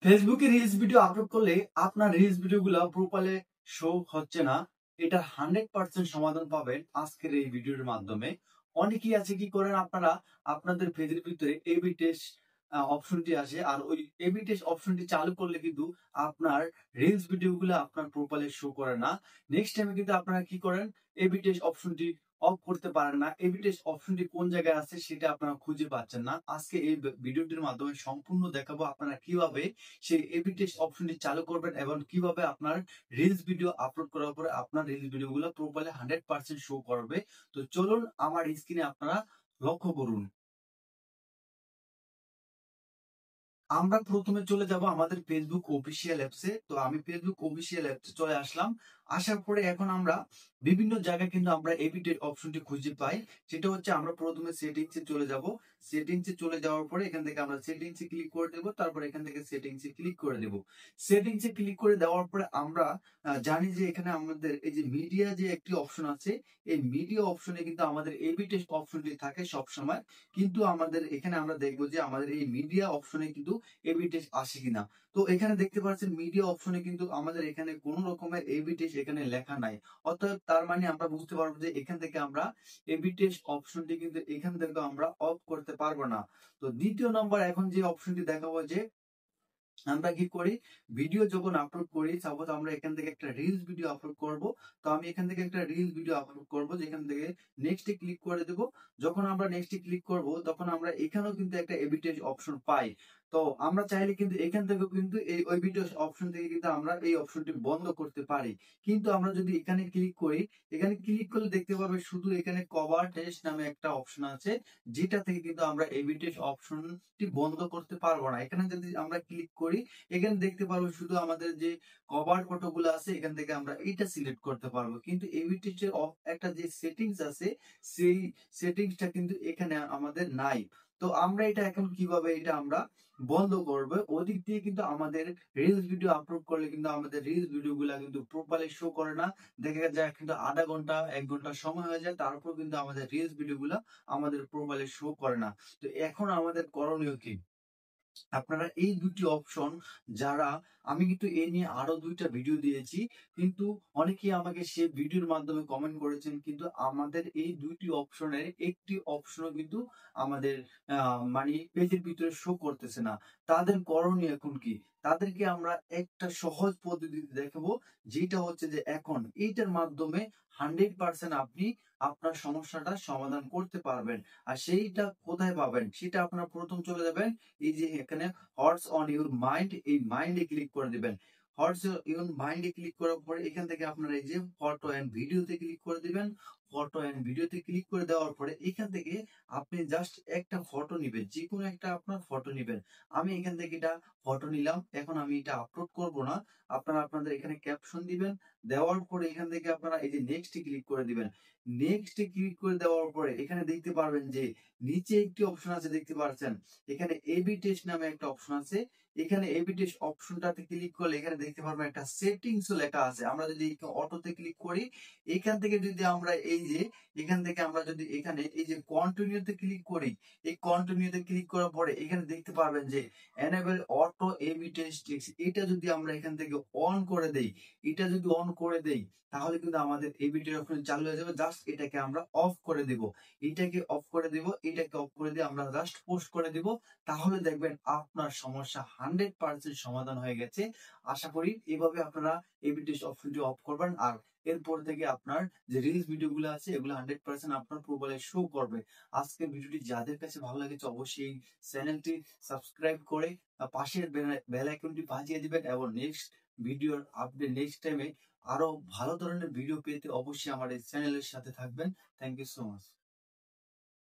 ফেসবুকে reels video upload করলে আপনার রিলস ভিডিওগুলো প্রোফাইলে শো হচ্ছে না, এটা 100% সমাধান পাবেন আজকের এই ভিডিওর মাধ্যমে। অনেকেই আছে কি করেন আপনারা, আপনাদের পেজের ভিতরে এবি টেস্ট অপশনটি আসে, আর ওই এবি টেস্ট অপশনটি চালু করলে কিন্তু আপনার রিলস ভিডিওগুলো আপনার প্রোফাইলে শো করে না। নেক্সট টাইমে কিন্তু আপনারা কি করেন, এবি টেস্ট অপশনটি অফ করতে পারেন না। এবি টেস্ট অপশনটি কোন জায়গায় আছে সেটা আপনারা খুঁজে পাচ্ছেন না। আজকে এই ভিডিওটির মাধ্যমে সম্পূর্ণ দেখাবো আপনারা কিভাবে সেই এবি টেস্ট অপশনটি চালু করবেন এবং কিভাবে আপনার রিলস ভিডিও আপলোড করার পরে আপনার রিলস ভিডিওগুলো প্রোফাইলে 100% শো করবে। তো চলুন আমার স্ক্রিনে আপনারা লক্ষ্য করুন। আমরা প্রথমে চলে যাব আমাদের ফেসবুক অফিসিয়াল অ্যাপসে। তো আমি ফেসবুক অফিসিয়াল অ্যাপসে চলে আসলাম। আসার পরে এখন আমরা বিভিন্ন জায়গায় কিন্তু আমরা এডিট অপশনটি খুঁজে পাই। সেটা হচ্ছে আমরা প্রথমে সেটিংসে চলে যাব। সেটিংসে চলে যাওয়ার পরে এখান থেকে আমরা সেটিংসে ক্লিক করে দেব। তারপর এখান থেকে সেটিংসে ক্লিক করে দেব। সেটিংসে ক্লিক করে দেওয়ার পরে আমরা জানি যে এখানে আমাদের এই যে মিডিয়া যে একটি অপশন আছে, এই মিডিয়া অপশনে কিন্তু আমাদের এডিট অপশনটি থাকে সবসময়। কিন্তু আমাদের এখানে আমরা দেখব যে আমাদের এই মিডিয়া অপশনে কিন্তু এবি টেস্ট আসে কিনা। তো এখানে দেখতে পাচ্ছেন মিডিয়া অপশনে কিন্তু আমাদের এখানে কোন রকমের এবি টেস্ট এখানে লেখা নাই। অতএব তার মানে আমরা বুঝতে পারবো যে এখান থেকে আমরা এবি টেস্ট অপশনটি কিন্তু এখান থেকে আমরা অফ করতে পারবো না। তো দ্বিতীয় নম্বর এখন যে অপশনটি দেখাবো যে আমরা কি করি, ভিডিও যখন আপলোড করি, সাপোজ আমরা এখান থেকে একটা রিলস ভিডিও আপলোড করব। তো আমি এখান থেকে একটা রিলস ভিডিও আপলোড করব, যেখান থেকে নেক্সটে ক্লিক করে দেব। যখন আমরা নেক্সটে ক্লিক করব তখন আমরা এখানেও কিন্তু একটা এডিট অপশন পাই। তো আমরা চাইলে কিন্তু এখান থেকেও কিন্তু এই ওই ভিডিও অপশন থেকে কিন্তু আমরা এই অপশনটি বন্ধ করতে পারি। কিন্তু আমরা যদি এখানে ক্লিক করি, এখানে ক্লিক করলে দেখতে পারবে শুধু এখানে কভার টেস্ট নামে একটা অপশন আছে, যেটা থেকে কিন্তু আমরা এডিট অপশনটি বন্ধ করতে পারবো না। এখানে যদি আমরা ক্লিক করি, এখানে দেখতে পারবো শুধু আমাদের যে কভার ফটোগুলো আছে এখান থেকে আমরা এইটা সিলেক্ট করতে পারবো। কিন্তু এডিট এর একটা যে সেটিংস আছে, সেই সেটিংসটা কিন্তু এখানে আমাদের নাই। তো আমরা এটা এখন কিভাবে এটা আমরা বন্ধ করবো, ওদিক দিয়ে কিন্তু আমাদের রিলস ভিডিও আপলোড করলে কিন্তু আমাদের রিলস ভিডিও গুলা কিন্তু প্রপারলি শো করে না। দেখা যায় কিন্তু আধা ঘন্টা 1 ঘন্টা সময় হয়ে যায়, তারপর কিন্তু আমাদের রিলস ভিডিও গুলা আমাদের প্রপারলি শো করে না। তো এখন আমাদের করণীয় কি, আপনারা এই দুটি অপশন যারা, আমি কিন্তু এ নিয়ে আরো 2টা ভিডিও দিয়েছি, কিন্তু অনেকেই আমাকে সে ভিডিওর মাধ্যমে কমেন্ট করেছেন, কিন্তু আমাদের এই দুইটি অপশনের একটি অপশনও কিন্তু আমাদের মানে পেজের ভিতরে শো করতেছে না। তাদের করণীয় এখন কি, তাদেরকে আমরা একটা সহজ পদ্ধতিতে দেখাবো, যেটা হচ্ছে যে এখন এইটার মাধ্যমে 100% আপনি আপনার সমস্যাটা সমাধান করতে পারবেন। আর সেইটা কোথায় পাবেন, সেটা আপনারা প্রথম চলে যাবেন এই যে এখানে হর্স অন ইউর মাইন্ড, এই মাইন্ডে ক্লিক করে দিবেন। হর্স ইউর মাইন্ডে ক্লিক করার পরে এখান থেকে আপনারা এই যে ফটো এন্ড ভিডিওতে ক্লিক করে দিবেন। ফটো এন্ড ভিডিওতে ক্লিক করে দেওয়ার পরে এখান থেকে আপনি জাস্ট একটা ফটো নিবেন, যে কোনো একটা আপনার ফটো নিবেন। আমি এখান থেকে এটা ফটো নিলাম, এখন আমি এটা আপলোড করব না। আপনারা আপনাদের এখানে ক্যাপশন দিবেন, দেওয়ার পরে এখান থেকে আপনারা এই যে নেক্সটে ক্লিক করে দিবেন। নেক্সটে ক্লিক করে দেওয়ার পরে এখানে দেখতে পারবেন যে নিচে একটি অপশন আছে, দেখতে পাচ্ছেন এখানে এবি টেস্ট নামে একটা অপশন আছে। এখানে এবি টেস্ট অপশনটাতে ক্লিক করলে এখানে দেখতে পারবেন একটা সেটিংস লেখা আছে। আমরা যদি অটোতে ক্লিক করি, এখান থেকে যদি আমরা এই যে এখান থেকে আমরা যদি এখানে এই যে কন্টিনিউতে ক্লিক করি, এই কন্টিনিউতে ক্লিক করার পরে এখানে দেখতে পারবেন যে এনেবল অটো এবি টেস্ট, এটা যদি আমরা এখান থেকে অন করে দেই, এটা যদি অন করে দেই তাহলে কিন্তু আমাদের এবি টেস্ট অপশন চালু হয়ে যাবে। জাস্ট এটাকে আমরা অফ করে দেব, এটাকে অফ করে দেব, এটাকে অফ করে দিয়ে আমরা জাস্ট পোস্ট করে দেব। তাহলে দেখবেন আপনার সমস্যা 100% সমাধান হয়ে গেছে। আশা করি এভাবে আপনারা এবি টেস্ট অপশনটি অফ করবেন, আর এরপর থেকে আপনার যে রিলস ভিডিওগুলো আছে এগুলো 100% আপনার প্রোফাইলে শো করবে। আজকের ভিডিওটি যাদের কাছে ভালো লেগেছে অবশ্যই চ্যানেলটি সাবস্ক্রাইব করে পাশের বেল আইকনটি বাজিয়ে দিবেন, এবং নেক্সট ভিডিওর আপডেট নেক্সট টাইমে আরো ভালো ধরনের ভিডিও পেতে অবশ্যই আমার এই চ্যানেলের সাথে থাকবেন। Thank you so much.